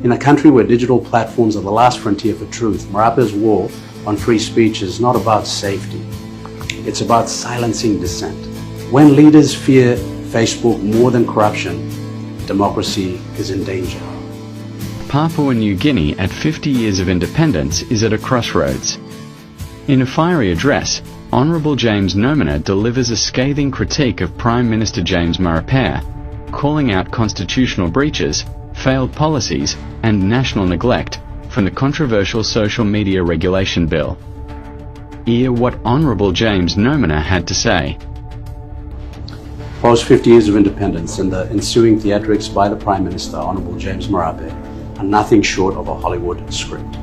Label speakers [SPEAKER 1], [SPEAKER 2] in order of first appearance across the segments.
[SPEAKER 1] In a country where digital platforms are the last frontier for truth, Marape's war on free speech is not about safety. It's about silencing dissent. When leaders fear Facebook more than corruption, democracy is in danger.
[SPEAKER 2] Papua New Guinea, at 50 years of independence, is at a crossroads. In a fiery address, Honourable James Nomane delivers a scathing critique of Prime Minister James Marape, calling out constitutional breaches, failed policies, and national neglect from the controversial social media regulation bill. Hear what Honourable James Nomane had to say.
[SPEAKER 1] Post 50 years of independence and the ensuing theatrics by the Prime Minister, Honourable James Marape, are nothing short of a Hollywood script.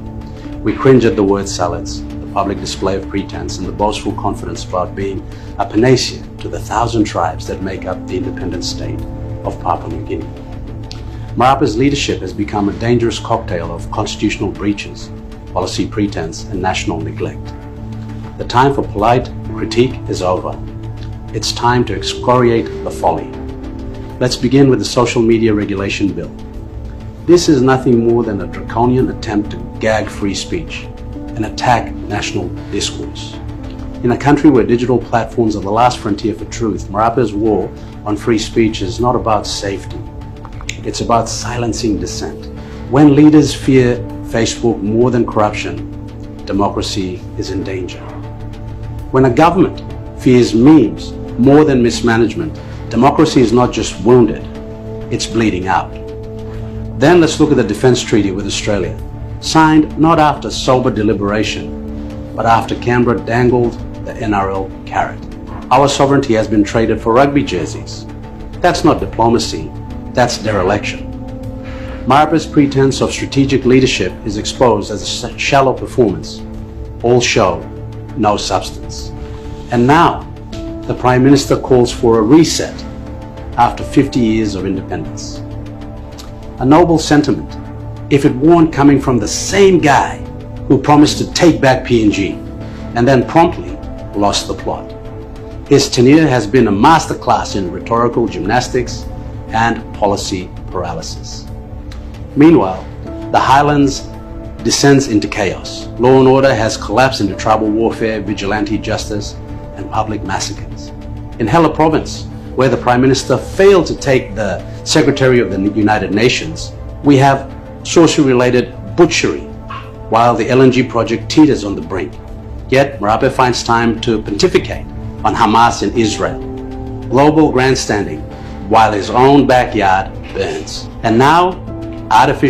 [SPEAKER 1] We cringe at the word salads, the public display of pretense, and the boastful confidence about being a panacea to the 1,000 tribes that make up the independent state of Papua New Guinea. Marape's leadership has become a dangerous cocktail of constitutional breaches, policy pretense, and national neglect. The time for polite critique is over. It's time to excoriate the folly. Let's begin with the social media regulation bill. This is nothing more than a draconian attempt to gag free speech and attack national discourse. In a country where digital platforms are the last frontier for truth, Marape's war on free speech is not about safety. It's about silencing dissent. When leaders fear Facebook more than corruption, democracy is in danger. When a government fears memes more than mismanagement, democracy is not just wounded, it's bleeding out. Then let's look at the defense treaty with Australia, signed not after sober deliberation, but after Canberra dangled the NRL carrot. Our sovereignty has been traded for rugby jerseys. That's not diplomacy, that's dereliction. Marape's pretense of strategic leadership is exposed as a shallow performance, all show, no substance. And now, the Prime Minister calls for a reset after 50 years of independence. A noble sentiment, if it weren't coming from the same guy who promised to take back PNG and then promptly lost the plot. His tenure has been a masterclass in rhetorical gymnastics and policy paralysis. Meanwhile, the Highlands descends into chaos. Law and order has collapsed into tribal warfare, vigilante justice, and public massacres. In Hela Province, where the Prime Minister failed to take the Secretary of the United Nations, we have sorcery-related butchery, while the LNG project teeters on the brink. Yet Marape finds time to pontificate on Hamas and Israel. Global grandstanding, while his own backyard burns. And now, artificial